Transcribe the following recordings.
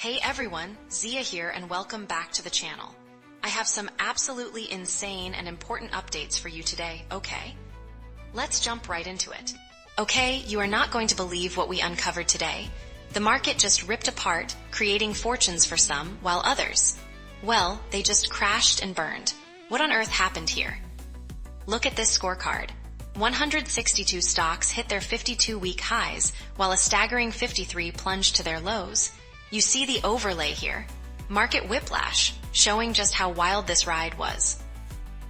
Hey everyone, Zia here and welcome back to the channel. I have some absolutely insane and important updates for you today, okay? Let's jump right into it. Okay, you are not going to believe what we uncovered today. The market just ripped apart, creating fortunes for some, while others, well, they just crashed and burned. What on earth happened here? Look at this scorecard. 162 stocks hit their 52-week highs, while a staggering 53 plunged to their lows. You see the overlay here. Market whiplash, showing just how wild this ride was.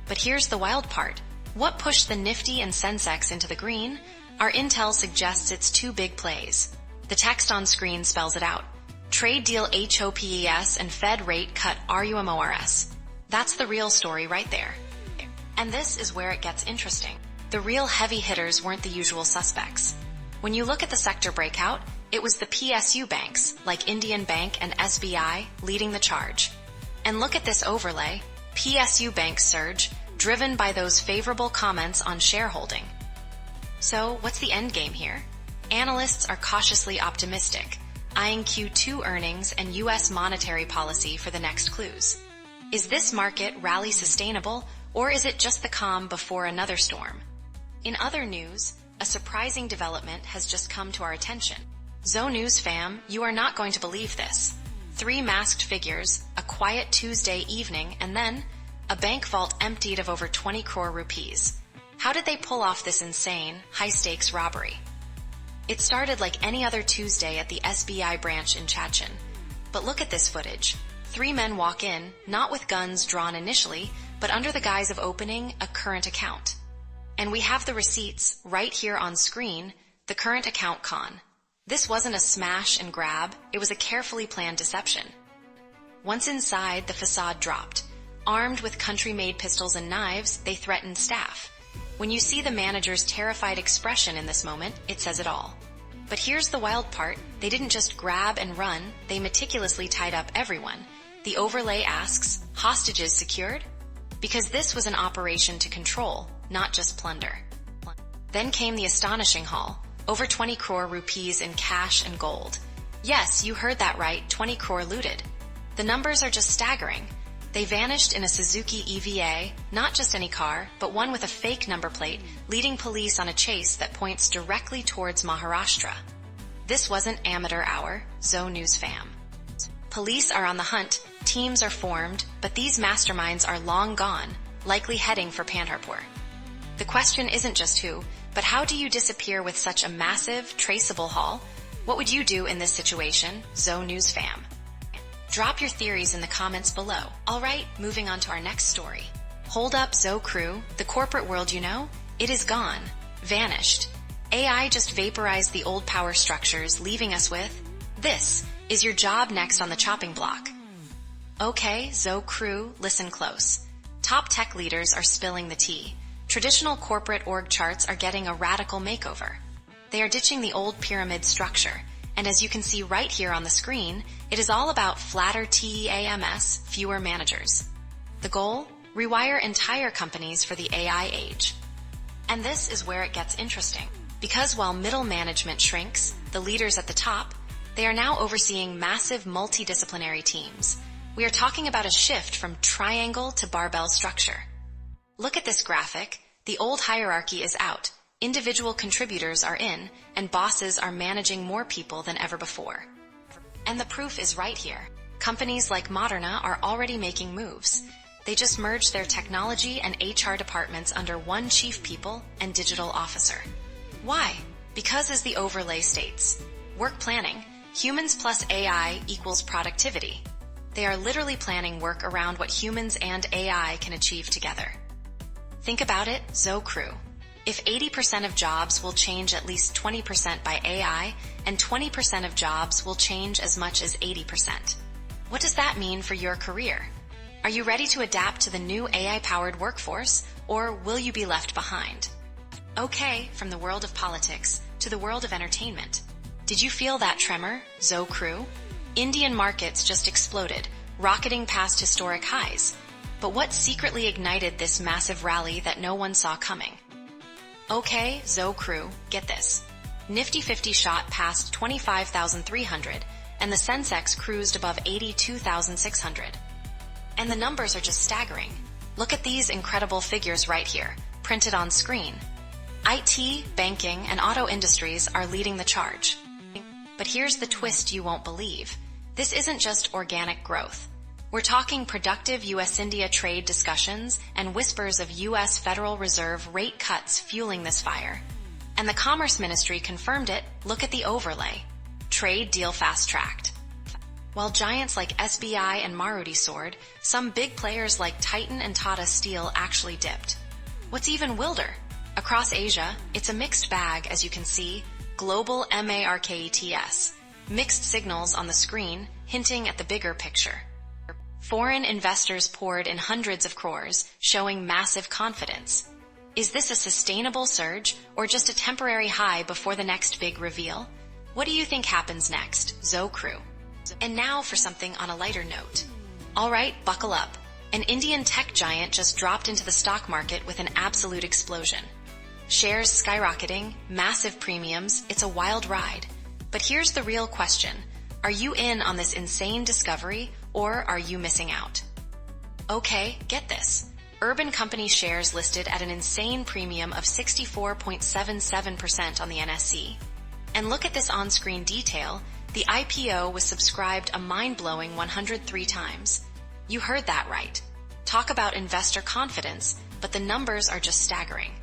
But here's the wild part. What pushed the Nifty and Sensex into the green? Our intel suggests it's two big plays. The text on screen spells it out. Trade deal HOPES and Fed rate cut RUMORS. That's the real story right there. And this is where it gets interesting. The real heavy hitters weren't the usual suspects. When you look at the sector breakout, it was the PSU banks, like Indian Bank and SBI, leading the charge. And look at this overlay, PSU banks surge, driven by those favorable comments on shareholding. So what's the end game here? Analysts are cautiously optimistic, eyeing Q2 earnings and U.S. monetary policy for the next clues. Is this market rally sustainable, or is it just the calm before another storm? In other news, a surprising development has just come to our attention. News fam, you are not going to believe this. 3 masked figures, a quiet Tuesday evening, and then a bank vault emptied of over 20 crore rupees. How did they pull off this insane, high-stakes robbery? It started like any other Tuesday at the SBI branch in Chachin. But look at this footage. 3 men walk in, not with guns drawn initially, but under the guise of opening a current account. And we have the receipts right here on screen, the current account con. This wasn't a smash and grab, it was a carefully planned deception. Once inside, the facade dropped. Armed with country-made pistols and knives, they threatened staff. When you see the manager's terrified expression in this moment, it says it all. But here's the wild part, they didn't just grab and run, they meticulously tied up everyone. The overlay asks, hostages secured? Because this was an operation to control, not just plunder. Then came the astonishing haul, over 20 crore rupees in cash and gold. Yes, you heard that right, 20 crore looted. The numbers are just staggering. They vanished in a Suzuki EVA, not just any car, but one with a fake number plate, leading police on a chase that points directly towards Maharashtra. This wasn't amateur hour, News fam. Police are on the hunt, teams are formed, but these masterminds are long gone, likely heading for Pandharpur. The question isn't just who, but how do you disappear with such a massive, traceable haul? What would you do in this situation, News fam? Drop your theories in the comments below. Alright, moving on to our next story. Hold up, crew, the corporate world you know, it is gone, vanished. AI just vaporized the old power structures, leaving us with, this is your job next on the chopping block. Okay, crew, listen close. Top tech leaders are spilling the tea. Traditional corporate org charts are getting a radical makeover. They are ditching the old pyramid structure, and as you can see right here on the screen, it is all about flatter TEAMS, fewer managers. The goal? Rewire entire companies for the AI age. And this is where it gets interesting, because while middle management shrinks, the leaders at the top, they are now overseeing massive multidisciplinary teams. We are talking about a shift from triangle to barbell structure. Look at this graphic. The old hierarchy is out, individual contributors are in, and bosses are managing more people than ever before. And the proof is right here. Companies like Moderna are already making moves. They just merged their technology and HR departments under one chief people and digital officer. Why? Because as the overlay states, work planning, humans plus AI equals productivity. They are literally planning work around what humans and AI can achieve together. Think about it, crew. If 80% of jobs will change at least 20% by AI, and 20% of jobs will change as much as 80%. What does that mean for your career? Are you ready to adapt to the new AI-powered workforce, or will you be left behind? Okay, from the world of politics to the world of entertainment. Did you feel that tremor, crew? Indian markets just exploded, rocketing past historic highs. But what secretly ignited this massive rally that no one saw coming? Okay, crew, get this. Nifty 50 shot past 25,300, and the Sensex cruised above 82,600. And the numbers are just staggering. Look at these incredible figures right here, printed on screen. IT, banking, and auto industries are leading the charge. But here's the twist you won't believe. This isn't just organic growth. We're talking productive U.S.-India trade discussions and whispers of U.S. Federal Reserve rate cuts fueling this fire. And the Commerce Ministry confirmed it. Look at the overlay. Trade deal fast-tracked. While giants like SBI and Maruti soared, some big players like Titan and Tata Steel actually dipped. What's even wilder? Across Asia, it's a mixed bag, as you can see. Global markets. Mixed signals on the screen, hinting at the bigger picture. Foreign investors poured in hundreds of crores, showing massive confidence. Is this a sustainable surge, or just a temporary high before the next big reveal? What do you think happens next, Zo Crew? And now for something on a lighter note. Alright, buckle up. An Indian tech giant just dropped into the stock market with an absolute explosion. Shares skyrocketing, massive premiums, it's a wild ride. But here's the real question. Are you in on this insane discovery, or are you missing out? Okay, get this. Urban Company shares listed at an insane premium of 64.77% on the NSE. And look at this on-screen detail. The IPO was subscribed a mind-blowing 103 times. You heard that right. Talk about investor confidence, but the numbers are just staggering.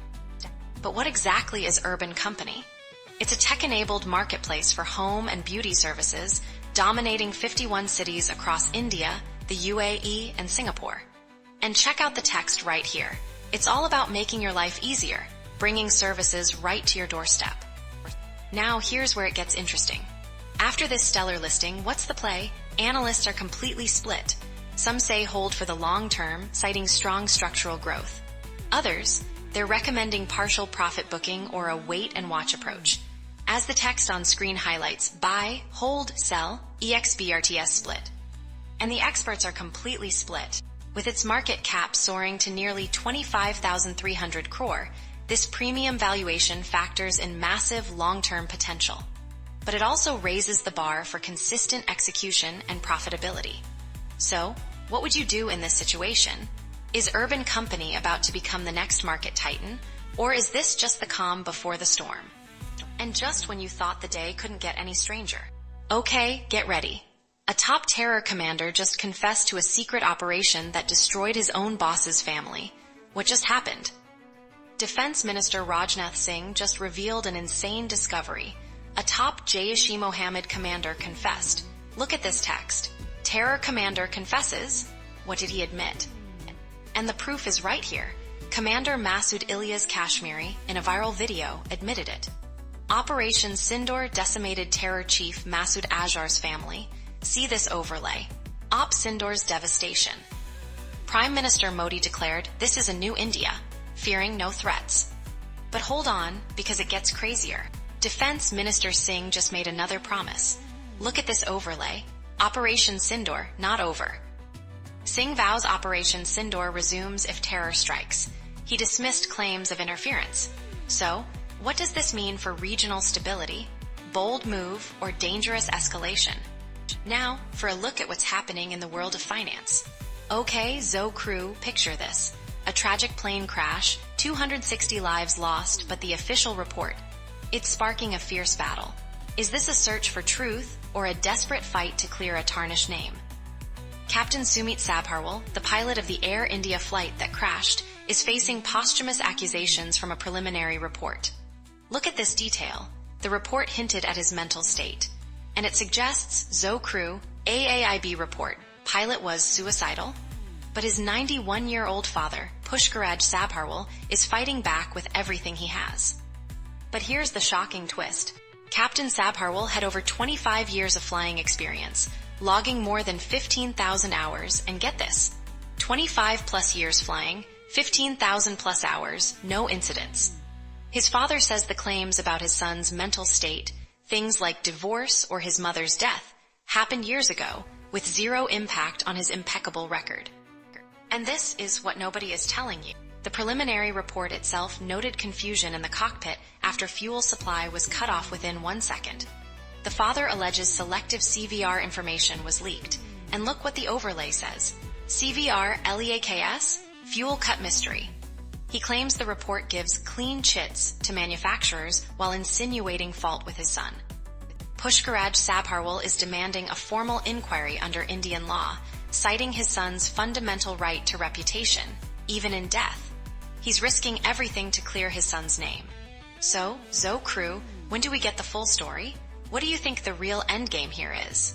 But what exactly is Urban Company? It's a tech-enabled marketplace for home and beauty services, dominating 51 cities across India, the UAE, and Singapore. And check out the text right here. It's all about making your life easier, bringing services right to your doorstep. Now here's where it gets interesting. After this stellar listing, what's the play? Analysts are completely split. Some say hold for the long term, citing strong structural growth. Others, they're recommending partial profit booking or a wait-and-watch approach. As the text on screen highlights, buy, hold, sell, EXBRTS split. And the experts are completely split. With its market cap soaring to nearly 25,300 crore, this premium valuation factors in massive long-term potential. But it also raises the bar for consistent execution and profitability. So, what would you do in this situation? Is Urban Company about to become the next market titan, or is this just the calm before the storm? And just when you thought the day couldn't get any stranger. Okay, get ready. A top terror commander just confessed to a secret operation that destroyed his own boss's family. What just happened? Defense Minister Rajnath Singh just revealed an insane discovery. A top Jaish-e-Mohammed commander confessed. Look at this text. Terror commander confesses. What did he admit? And the proof is right here. Commander Masood Ilyas Kashmiri, in a viral video, admitted it. Operation Sindoor decimated terror chief Masood Azhar's family. See this overlay. Op Sindoor's devastation. Prime Minister Modi declared, "This is a new India," fearing no threats. But hold on, because it gets crazier. Defense Minister Singh just made another promise. Look at this overlay. Operation Sindoor, not over. Singh vows Operation Sindoor resumes if terror strikes. He dismissed claims of interference. So, what does this mean for regional stability, bold move, or dangerous escalation? Now, for a look at what's happening in the world of finance. Okay, Zo Crew, picture this. A tragic plane crash, 260 lives lost, but the official report. It's sparking a fierce battle. Is this a search for truth, or a desperate fight to clear a tarnished name? Captain Sumit Sabharwal, the pilot of the Air India flight that crashed, is facing posthumous accusations from a preliminary report. Look at this detail. The report hinted at his mental state. And it suggests, Zo Crew, AAIB report, pilot was suicidal. But his 91-year-old father, Pushkaraj Sabharwal, is fighting back with everything he has. But here's the shocking twist. Captain Sabharwal had over 25 years of flying experience, logging more than 15,000 hours, and get this, 25 plus years flying, 15,000 plus hours, no incidents. His father says the claims about his son's mental state, things like divorce or his mother's death, happened years ago, with zero impact on his impeccable record. And this is what nobody is telling you. The preliminary report itself noted confusion in the cockpit after fuel supply was cut off within 1 second. The father alleges selective CVR information was leaked. And look what the overlay says. CVR LEAKS, fuel cut mystery. He claims the report gives clean chits to manufacturers while insinuating fault with his son. Pushkaraj Sabharwal is demanding a formal inquiry under Indian law, citing his son's fundamental right to reputation, even in death. He's risking everything to clear his son's name. So, Zo crew, when do we get the full story? What do you think the real endgame here is?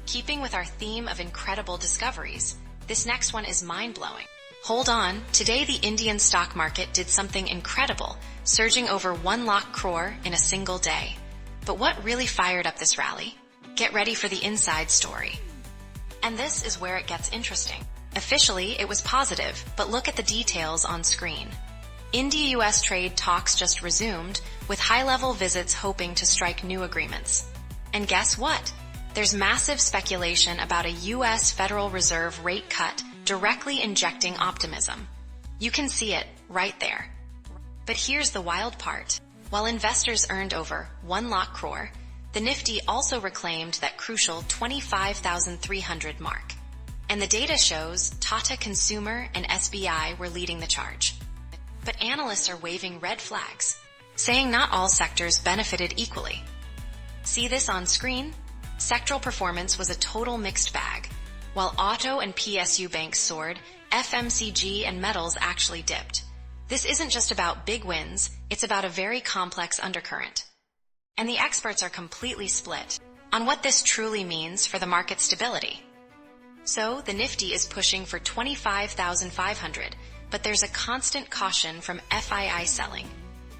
Keeping with our theme of incredible discoveries, this next one is mind-blowing. Hold on, today the Indian stock market did something incredible, surging over 1 lakh crore in a single day. But what really fired up this rally? Get ready for the inside story. And this is where it gets interesting. Officially, it was positive, but look at the details on screen. India-US trade talks just resumed, with high-level visits hoping to strike new agreements. And guess what? There's massive speculation about a US Federal Reserve rate cut directly injecting optimism. You can see it right there. But here's the wild part. While investors earned over 1 lakh crore, the Nifty also reclaimed that crucial 25,300 mark. And the data shows Tata Consumer and SBI were leading the charge. But analysts are waving red flags, saying not all sectors benefited equally. See this on screen? Sectoral performance was a total mixed bag. While auto and PSU banks soared, FMCG and metals actually dipped. This isn't just about big wins, it's about a very complex undercurrent. And the experts are completely split on what this truly means for the market stability. So, the Nifty is pushing for 25,500, but there's a constant caution from FII selling.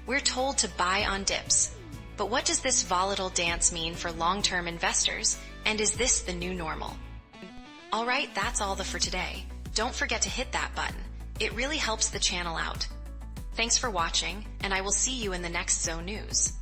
We're told to buy on dips. But what does this volatile dance mean for long-term investors, and is this the new normal? Alright, that's all for today. Don't forget to hit that button. It really helps the channel out. Thanks for watching, and I will see you in the next Zo News.